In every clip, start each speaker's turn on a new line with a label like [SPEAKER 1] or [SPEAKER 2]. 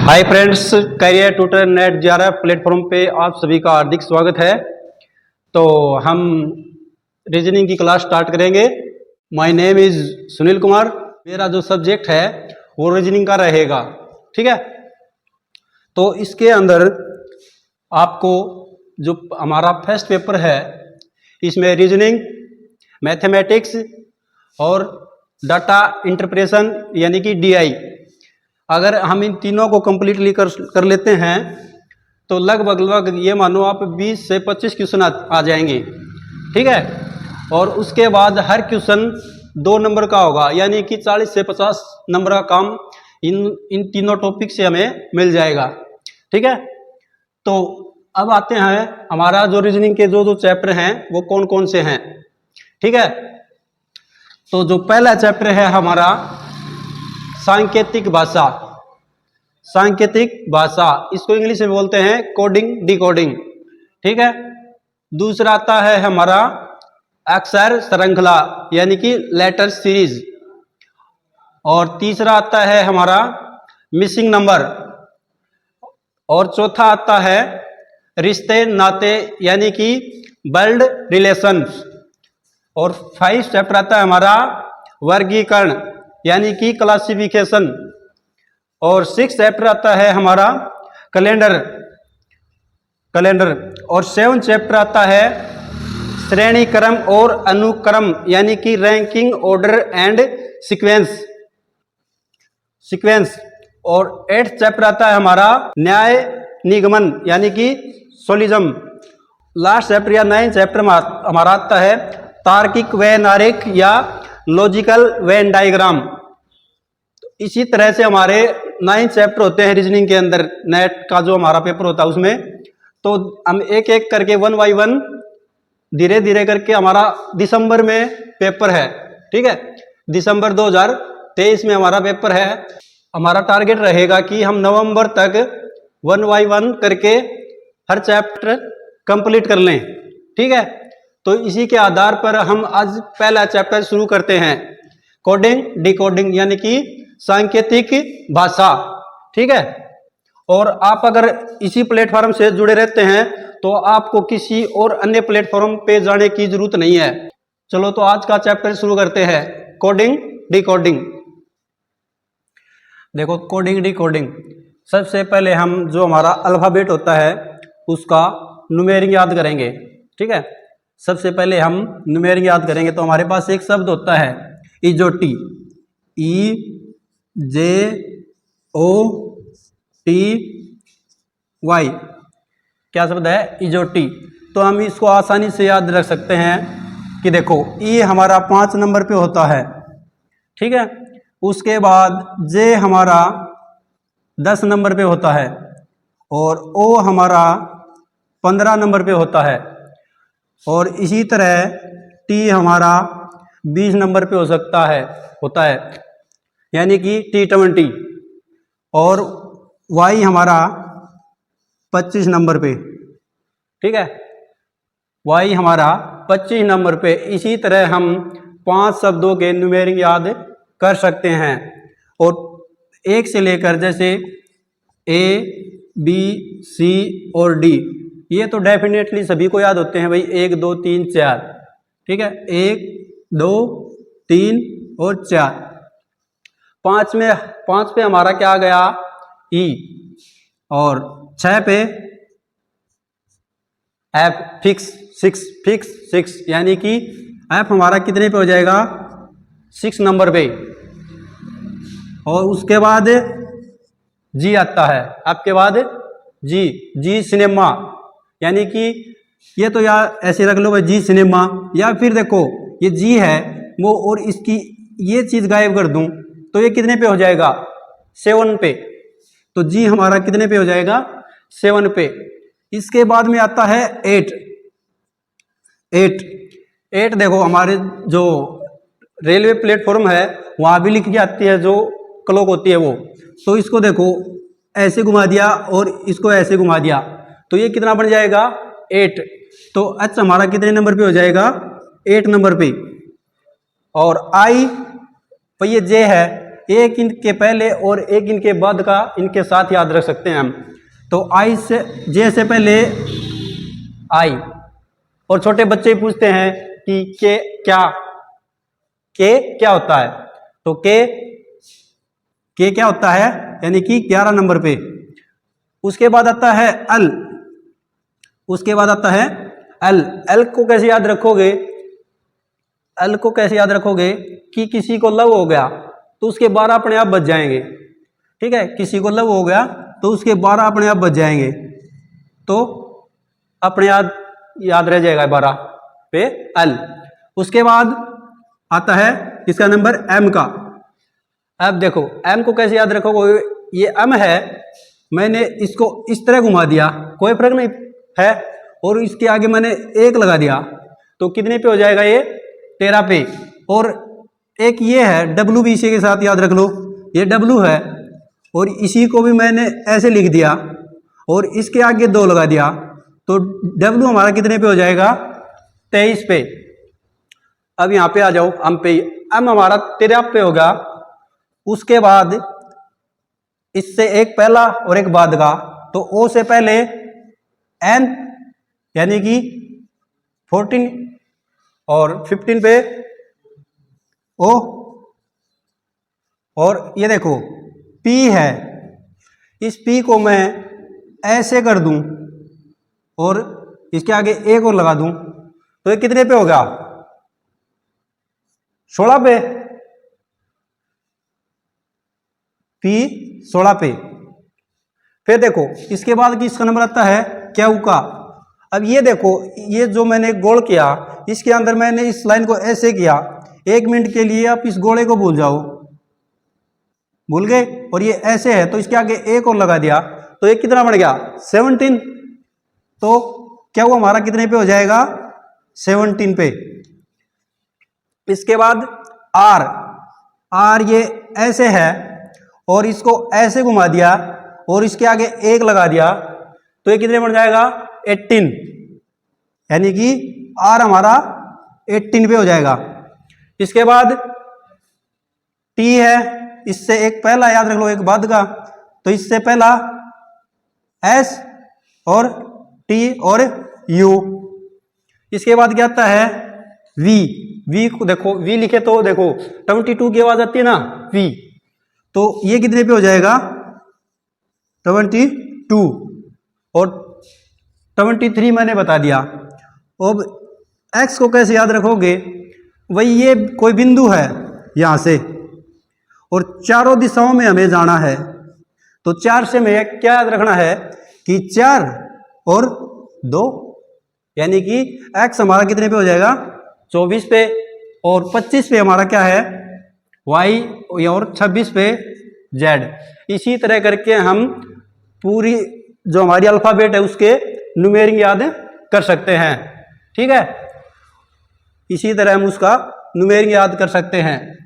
[SPEAKER 1] Hi friends, career tutor net JRF platform पे आप सभी का हार्दिक स्वागत है। तो हम रीजनिंग की क्लास स्टार्ट करेंगे। My name is Sunil Kumar. मेरा जो सब्जेक्ट है वो रीजनिंग का रहेगा, ठीक है। तो इसके अंदर आपको जो हमारा फर्स्ट पेपर है इसमें रीजनिंग, मैथमेटिक्स और डाटा इंटरप्रेशन यानी कि DI, अगर हम इन तीनों को कंप्लीटली कर लेते हैं तो लगभग ये मानो आप 20 से 25 क्वेश्चन आ जाएंगे, ठीक है। और उसके बाद हर क्वेश्चन 2 नंबर का होगा, यानी कि 40 से 50 नंबर का काम इन तीनों टॉपिक से हमें मिल जाएगा, ठीक है। तो अब आते हैं हमारा जो रीजनिंग के जो चैप्टर हैं वो कौन कौन से हैं, ठीक है। तो जो पहला चैप्टर है हमारा सांकेतिक भाषा। सांकेतिक भाषा, इसको इंग्लिश में बोलते हैं कोडिंग डिकोडिंग, ठीक है। दूसरा आता है हमारा अक्षर श्रृंखला यानी कि लेटर सीरीज। और तीसरा आता है हमारा मिसिंग नंबर। और चौथा आता है रिश्ते नाते यानी कि वर्ल्ड रिलेशंस। और 5 चैप्टर आता है हमारा वर्गीकरण यानी कि क्लासिफिकेशन। और 6 चैप्टर आता है हमारा कैलेंडर। और 7 चैप्टर आता है श्रेणी क्रम और अनुक्रम यानी कि रैंकिंग ऑर्डर एंड सीक्वेंस। और 8 चैप्टर आता है हमारा न्याय निगमन यानी कि सोलिज्म। लास्ट चैप्टर या 9 चैप्टर हमारा आता है तार्किक व नारिक या लॉजिकल वेन डायग्राम। इसी तरह से हमारे 9 चैप्टर होते हैं रीजनिंग के अंदर। नेट का जो हमारा पेपर होता है उसमें तो हम एक एक करके 1 बाय 1 धीरे धीरे करके हमारा दिसंबर में पेपर है, ठीक है। दिसंबर 2023 में हमारा पेपर है। हमारा टारगेट रहेगा कि हम नवंबर तक 1 बाय 1 करके हर चैप्टर कंप्लीट कर लें, ठीक है। तो इसी के आधार पर हम आज पहला चैप्टर शुरू करते हैं, कोडिंग डिकोडिंग यानी कि सांकेतिक भाषा, ठीक है। और आप अगर इसी प्लेटफॉर्म से जुड़े रहते हैं तो आपको किसी और अन्य प्लेटफॉर्म पे जाने की जरूरत नहीं है। चलो तो आज का चैप्टर शुरू करते हैं, कोडिंग डिकोडिंग। देखो कोडिंग डिकोडिंग, सबसे पहले हम जो हमारा अल्फाबेट होता है उसका न्यूमेरिक याद करेंगे, ठीक है। सबसे पहले हम न्यूमेरिक याद करेंगे तो हमारे पास एक शब्द होता है इजोटी, EJOTY। क्या शब्द है? इजोटी। तो हम इसको आसानी से याद रख सकते हैं कि देखो ई हमारा 5 नंबर पे होता है, ठीक है। उसके बाद जे हमारा 10 नंबर पे होता है और ओ हमारा 15 नंबर पे होता है। और इसी तरह टी हमारा 20 नंबर पे होता है यानी कि T20। और वाई हमारा 25 नंबर पे, ठीक है। वाई हमारा 25 नंबर पे। इसी तरह हम 5 शब्दों के न्यूमेरिक याद कर सकते हैं। और 1 से लेकर जैसे A, B, C और D, ये तो डेफिनेटली सभी को याद होते हैं भाई, 1 2 3 4, ठीक है। 1 2 3 और 4। 5 पे हमारा क्या आ गया? E। और 6 पे F फिक्स यानी कि F हमारा कितने पे हो जाएगा? 6 नंबर पे। और उसके बाद G आता है, आपके बाद जी सिनेमा यानी कि ये तो यार ऐसे रख लो भाई, जी सिनेमा। या फिर देखो ये जी है वो और इसकी ये चीज गायब कर दूं तो ये कितने पे हो जाएगा? 7 पे। तो जी हमारा कितने पे हो जाएगा? 7 पे। इसके बाद में आता है 8। देखो हमारे जो रेलवे प्लेटफॉर्म है वहां भी लिखी जाती है जो क्लॉक होती है वो। तो इसको देखो ऐसे घुमा दिया और इसको ऐसे घुमा दिया तो ये कितना बन जाएगा? 8। तो एच हमारा कितने नंबर पे हो जाएगा? 8 नंबर पे। और आई तो ये जे है एक इनके पहले और एक इनके बाद का इनके साथ याद रख सकते हैं हम। तो आई से जे से पहले आई, और छोटे बच्चे पूछते हैं कि के क्या होता है, तो के क्या होता है, यानी कि 11 नंबर पे। उसके बाद आता है अल, उसके बाद आता है एल को कैसे याद रखोगे, एल को कैसे याद रखोगे कि किसी को लव हो गया तो उसके 12 अपने आप बच जाएंगे। ठीक है, किसी को लव हो गया तो उसके 12 अपने आप बच जाएंगे, तो अपने याद रह जाएगा 12 पे एल। उसके बाद आता है इसका नंबर एम का। अब देखो एम को कैसे याद रखोगे, ये एम है, मैंने इसको इस तरह घुमा दिया, कोई फर्क नहीं है, और इसके आगे मैंने 1 लगा दिया, तो कितने पे हो जाएगा ये 13 पे। और एक ये है डब्लू भी इसी के साथ याद रख लो, ये डब्लू है, और इसी को भी मैंने ऐसे लिख दिया और इसके आगे 2 लगा दिया, तो डब्लू हमारा कितने पे हो जाएगा 23 पे। अब यहाँ पे आ जाओ एम पे, एम हमारा 13 पे होगा। उसके बाद इससे एक पहला और एक बाद का, तो ओ से पहले एन यानी कि 14 और 15 पे ओ, और ये देखो पी है, इस पी को मैं ऐसे कर दूं और इसके आगे 1 और लगा दूं, तो ये कितने पे होगा 16 पे, पी 16 पे। फिर देखो इसके बाद किसका नंबर आता है क्यू का। अब ये देखो, ये जो मैंने गोल किया इसके अंदर मैंने इस लाइन को ऐसे किया, 1 मिनट के लिए आप इस गोले को भूल जाओ, भूल गए, और ये ऐसे है तो इसके आगे 1 और लगा दिया, तो ये कितना बन गया 17। तो क्या वो हमारा कितने पे हो जाएगा 17 पे। इसके बाद आर ये ऐसे है और इसको ऐसे घुमा दिया और इसके आगे 1 लगा दिया, तो ये कितने बन जाएगा 18, यानी कि आर हमारा 18 पे हो जाएगा। इसके बाद टी है, इससे एक पहला याद रख लो एक बाद का, तो इससे पहला एस और टी और यू। इसके बाद क्या आता है वी को देखो, वी लिखे तो देखो 22 की आवाज आती है ना वी, तो ये कितने पे हो जाएगा 22, और 23 मैंने बता दिया। अब एक्स को कैसे याद रखोगे, वही ये कोई बिंदु है यहां से और चारों दिशाओं में हमें जाना है, तो 4 से हमें क्या याद रखना है कि 4 और 2, यानी कि एक्स हमारा कितने पे हो जाएगा 24 पे, और 25 पे हमारा क्या है वाई, और 26 पे जेड। इसी तरह करके हम पूरी जो हमारी अल्फाबेट है उसके न्यूमेरिक याद कर सकते हैं। ठीक है, इसी तरह हम उसका न्यूमेरिक याद कर सकते हैं।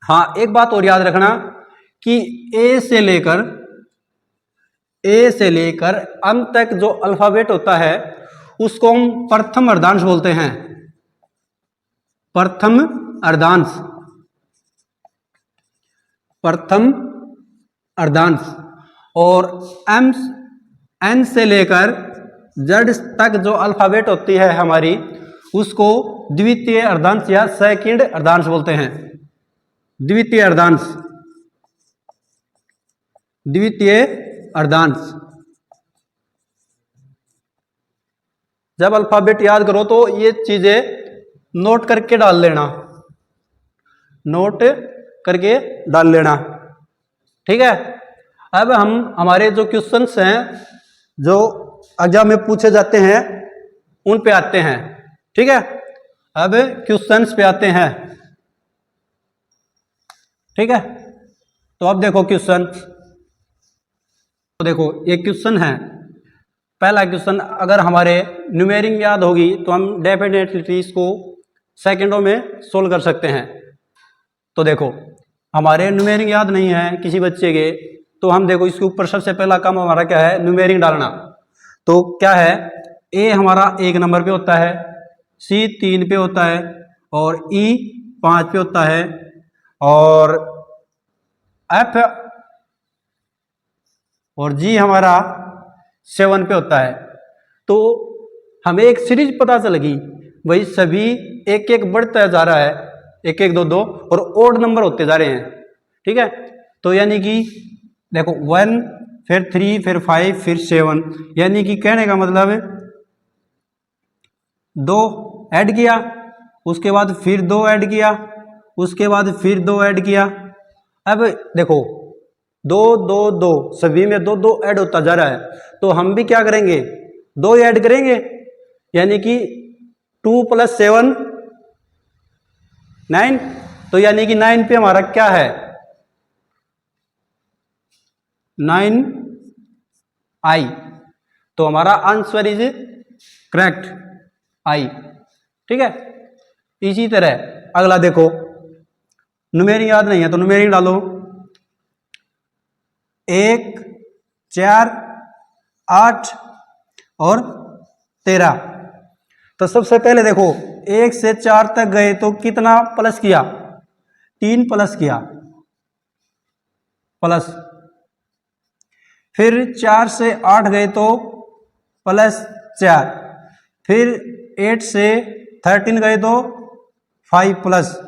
[SPEAKER 1] हाँ, एक बात और याद रखना कि ए से लेकर एम तक जो अल्फाबेट होता है उसको हम प्रथम अर्धांश बोलते हैं, प्रथम अर्धांश। और एन से लेकर जेड तक जो अल्फाबेट होती है हमारी उसको द्वितीय अर्धांश या सेकंड अर्धांश बोलते हैं। द्वितीय अर्धांश। जब अल्फाबेट याद करो तो ये चीजें नोट करके डाल लेना, ठीक है। अब हम हमारे जो क्वेश्चंस हैं जो एग्जाम में पूछे जाते हैं उन पे आते हैं, ठीक है। अब क्वेश्चंस पे आते हैं, ठीक है। तो अब देखो क्वेश्चन, तो देखो ये क्वेश्चन है। पहला क्वेश्चन, अगर हमारे न्यूमेरिक याद होगी तो हम डेफिनेटली इसको सेकंडों में सोल्व कर सकते हैं। तो देखो हमारे न्यूमेरिक याद नहीं है किसी बच्चे के, तो हम देखो इसके ऊपर सबसे पहला काम हमारा क्या है न्यूमेरिक डालना। तो क्या है, ए हमारा 1 नंबर पे होता है, सी 3 पे होता है, और ई 5 पे होता है, और एफ और जी हमारा 7 पे होता है। तो हमें एक सीरीज पता चल गई, वही सभी एक एक बढ़ता जा रहा है, एक एक दो दो, और ओड नंबर होते जा रहे हैं। ठीक है, तो यानी कि देखो 1 फिर 3 फिर 5 फिर 7, यानी कि कहने का मतलब 2 ऐड किया, उसके बाद फिर 2 ऐड किया, उसके बाद फिर 2 ऐड किया। अब देखो 2 2 2 सभी में 2 2 ऐड होता जा रहा है, तो हम भी क्या करेंगे, 2 ऐड करेंगे, यानी कि 2 + 7 9। तो यानी कि 9 पे हमारा क्या है, 9i। तो हमारा आंसर इज करेक्ट, आई। ठीक है, इसी तरह अगला देखो, न्यूमेरिक याद नहीं है तो न्यूमेरिक डालो। 1 4 8 और 13। तो सबसे पहले देखो 1 से 4 तक गए तो कितना प्लस किया, 3 प्लस किया, प्लस। फिर 4 से 8 गए तो +4, फिर 8 से 13 गए तो 5 प्लस।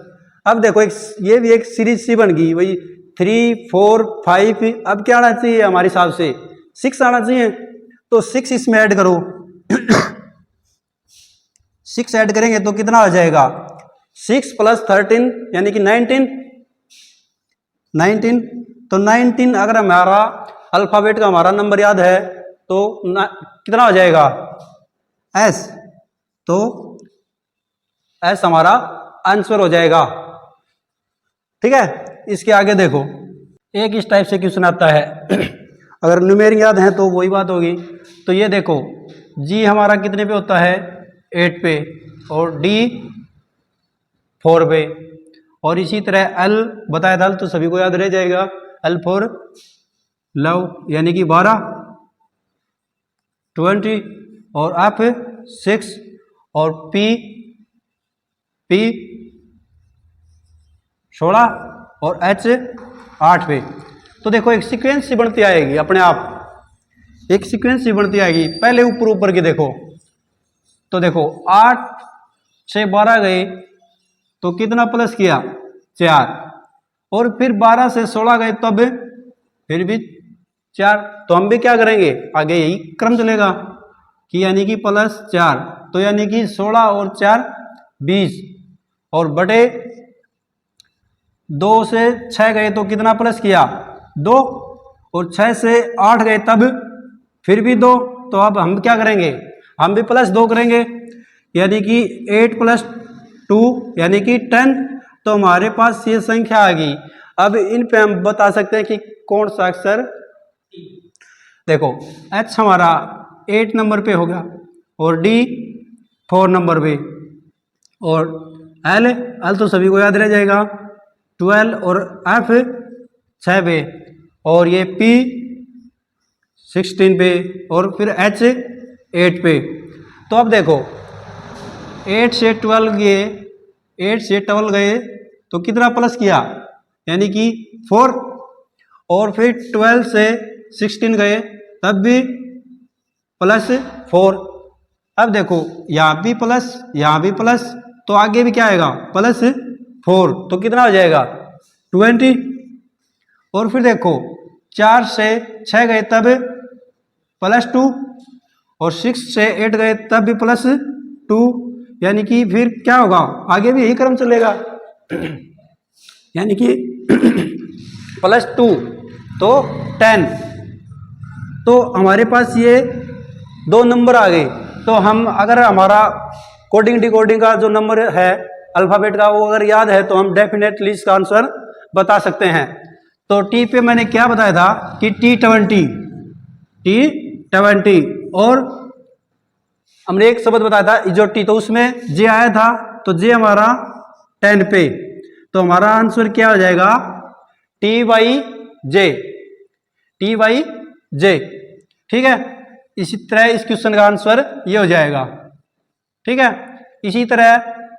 [SPEAKER 1] अब देखो ये भी एक सीरीज सी बन गई, वही 3 4 5। अब क्या आना चाहिए हमारे हिसाब से, 6 आना चाहिए, तो 6 इसमें ऐड करो। 6 ऐड करेंगे तो कितना हो जाएगा, 6 + 13 यानी कि 19। तो 19 अगर हमारा अल्फाबेट का हमारा नंबर याद है तो कितना हो जाएगा, S। तो S हमारा आंसर हो जाएगा। ठीक है, इसके आगे देखो एक इस टाइप से क्वेश्चन आता है। अगर न्यूमेरिक याद है तो वही बात होगी। तो ये देखो G हमारा कितने पे होता है, 8 पे, और D 4 पे, और इसी तरह L बताया था तो सभी को याद रह जाएगा, L फॉर लव यानी कि 12 20, और F 6, और P 16, और H 8 पे। तो देखो एक सीक्वेंस सी बनती आएगी अपने आप, एक सीक्वेंस सी बनती आएगी। पहले ऊपर ऊपर की देखो, तो देखो 8 से 12 गए तो कितना प्लस किया, 4, और फिर 12 से 16 गए तब फिर भी 4। तो हम भी क्या करेंगे, आगे यही क्रम चलेगा कि यानी कि +4, तो यानी कि 16 और 4 20, और बटे 2 से 6 गए तो कितना प्लस किया, 2, और 6 से 8 गए तब फिर भी 2। तो अब हम क्या करेंगे, हम भी +2 करेंगे, यानी कि 8 + 2 यानी कि 10। तो हमारे पास ये संख्या आ गई। अब इन पे हम बता सकते हैं कि कौन सा अक्षर, देखो H हमारा 8 नंबर पे होगा, और D 4 नंबर पे, और L तो सभी को याद रह जाएगा 12, और F 6 पे, और ये P 16 पे, और फिर H 8 पे। तो अब देखो 8 से 12 गए तो कितना प्लस किया, यानी कि 4, और फिर 12 से 16 गए तब भी +4। अब देखो यहाँ भी प्लस, यहाँ भी प्लस, तो आगे भी क्या आएगा, +4। तो कितना हो जाएगा, 20। और फिर देखो 4 से 6 गए तब +2, और 6 से 8 गए तब भी +2, यानी कि फिर क्या होगा, आगे भी यही क्रम चलेगा, यानी कि +2 तो 10। तो हमारे पास ये 2 नंबर आ गए। तो हम अगर हमारा कोडिंग डिकोडिंग का जो नंबर है अल्फाबेट का वो अगर याद है तो हम डेफिनेटली इसका आंसर बता सकते हैं। तो टी पे मैंने क्या बताया था कि T20, और हमने एक शब्द बताया था इजोटी, तो उसमें जे आया था, तो जे हमारा 10 पे। तो हमारा आंसर क्या हो जाएगा, T/J। ठीक है, इसी तरह इस क्वेश्चन का आंसर ये हो जाएगा। ठीक है, इसी तरह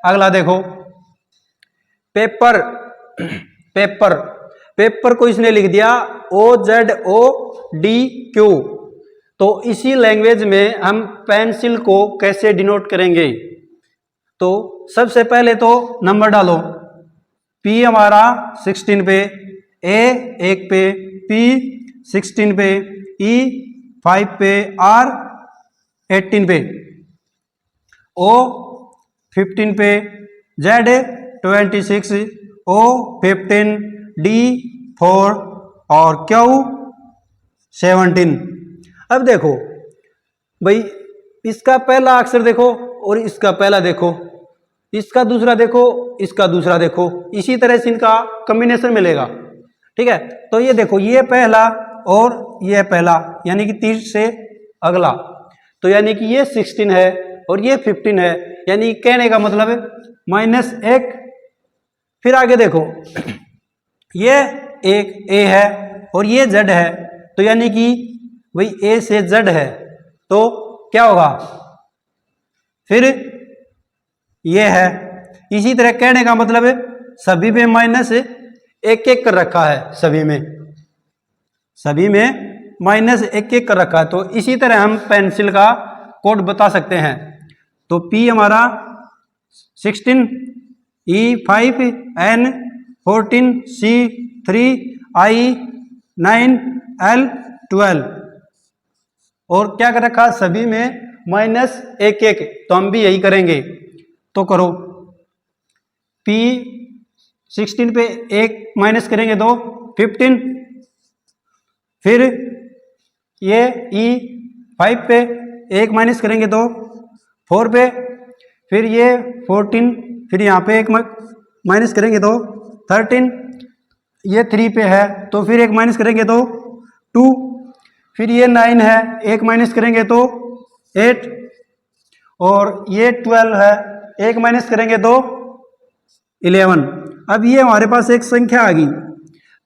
[SPEAKER 1] अगला देखो, पेपर पेपर को इसने लिख दिया OZODQ। तो इसी लैंग्वेज में हम पेंसिल को कैसे डिनोट करेंगे? तो सबसे पहले तो नंबर डालो। P हमारा 16 पे, A 1 पे, P 16 पे, E 5 पे, R 18 पे, O 15 पे, Z 26, O 15, D 4 और Q 17। अब देखो भाई, इसका पहला अक्षर देखो और इसका पहला देखो, इसका दूसरा देखो, इसका दूसरा देखो, इसी तरह से इनका कॉम्बिनेशन मिलेगा। ठीक है, तो ये देखो, ये पहला और ये पहला, यानी कि 30 से अगला, तो यानी कि ये 16 है और ये 15 है, यानी कहने का मतलब है -1। फिर आगे देखो, ये एक A है और ये Z है, तो यानी कि भाई A से Z है, तो क्या होगा? फिर ये है। इसी तरह कहने का मतलब है सभी में -1 कर रखा है, सभी में -1 कर रखा है। तो इसी तरह हम पेंसिल का कोड बता सकते हैं। तो P हमारा 16, E 5, N 14, C 3, I 9, L 12 और क्या कर रखा? सभी में -1। तो हम भी यही करेंगे। तो करो, P 16 पे 1 माइनस करेंगे तो 15, फिर ये E 5 पे 1 माइनस करेंगे तो 4 पे, फिर ये 14, फिर यहाँ पे 1 माइनस करेंगे तो 13, ये 3 पे है तो फिर 1 माइनस करेंगे तो 2, फिर ये 9 है, 1 माइनस करेंगे तो 8, और ये 12 है, 1 माइनस करेंगे तो 11। अब ये हमारे पास एक संख्या आ गई,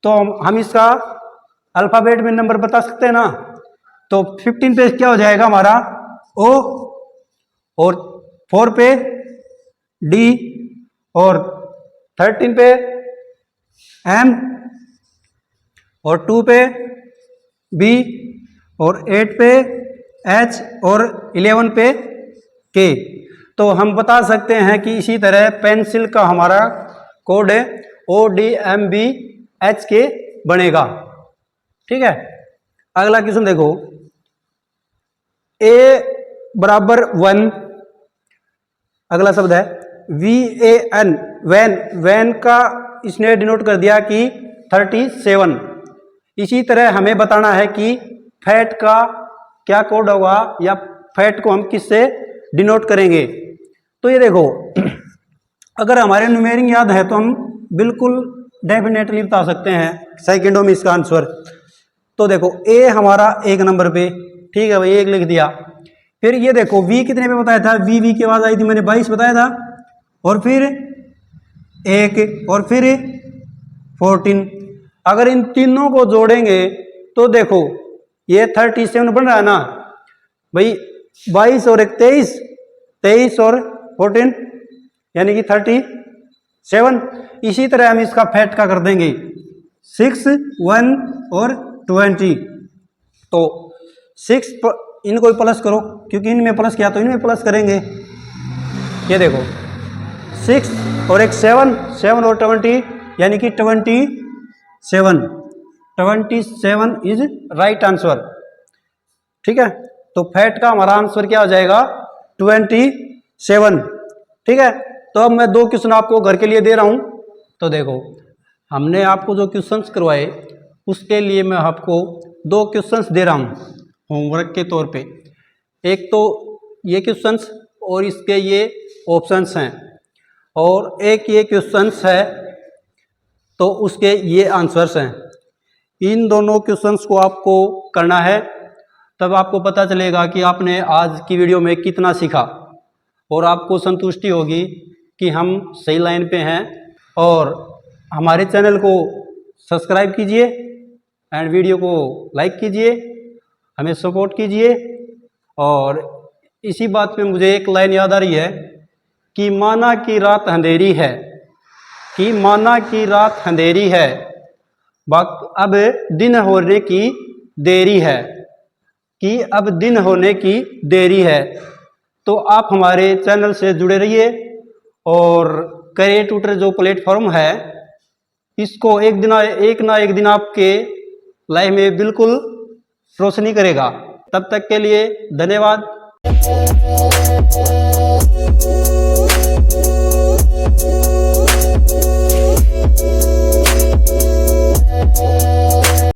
[SPEAKER 1] तो हम इसका अल्फ़ाबेट में नंबर बता सकते हैं ना। तो 15 पे क्या हो जाएगा हमारा? O, और 4 पे D, और 13 पे M, और 2 पे B, और 8 पे H, और 11 पे K। तो हम बता सकते हैं कि इसी तरह पेंसिल का हमारा कोड है ODMBHK बनेगा। ठीक है, अगला क्वेश्चन देखो, A बराबर 1, अगला शब्द है VAN, वैन का इसने डिनोट कर दिया कि 37। इसी तरह हमें बताना है कि फैट का क्या कोड होगा, या फैट को हम किससे डिनोट करेंगे। तो ये देखो, अगर हमारे न्यूमेरिक याद है तो हम बिल्कुल डेफिनेटली बता सकते हैं सेकंडों में इसका आंसर। तो देखो, A हमारा 1 नंबर पे, ठीक है भाई, 1 लिख दिया। फिर ये देखो, V कितने पे बताया था? V की आवाज आई थी, मैंने 22 बताया था, और फिर 1, और फिर 14। अगर इन तीनों को जोड़ेंगे तो देखो ये 37 बन रहा है ना भाई, 22 और 1 23, 23 और 14 यानी कि 37। इसी तरह हम इसका फैट का कर देंगे 6, 1 और 20। तो 6 इनको प्लस करो, क्योंकि इनमें प्लस किया तो इनमें प्लस करेंगे। ये देखो, 6 और 1 7, 7 और 20 यानी कि 27। 27 इज राइट आंसर। ठीक है, तो फैट का हमारा आंसर क्या हो जाएगा? 27। ठीक है, तो अब मैं 2 क्वेश्चन आपको घर के लिए दे रहा हूं। तो देखो, हमने आपको जो क्वेश्चंस करवाए उसके लिए मैं आपको 2 क्वेश्चंस दे रहा हूं होमवर्क के तौर पे। एक तो ये क्वेश्चंस और इसके ये ऑप्शंस हैं, और एक ये क्वेश्चंस है तो उसके ये आंसर्स हैं। इन दोनों क्वेश्चंस को आपको करना है, तब आपको पता चलेगा कि आपने आज की वीडियो में कितना सीखा, और आपको संतुष्टि होगी कि हम सही लाइन पे हैं। और हमारे चैनल को सब्सक्राइब कीजिए एंड वीडियो को लाइक कीजिए, हमें सपोर्ट कीजिए। और इसी बात पे मुझे एक लाइन याद आ रही है कि माना कि रात अंधेरी है, कि माना कि रात अंधेरी है, अब दिन होने की देरी है, कि अब दिन होने की देरी है। तो आप हमारे चैनल से जुड़े रहिए और करियर ट्यूटर जो प्लेटफॉर्म है इसको एक ना एक दिन आपके लाइफ में बिल्कुल रोशनी करेगा। तब तक के लिए धन्यवाद।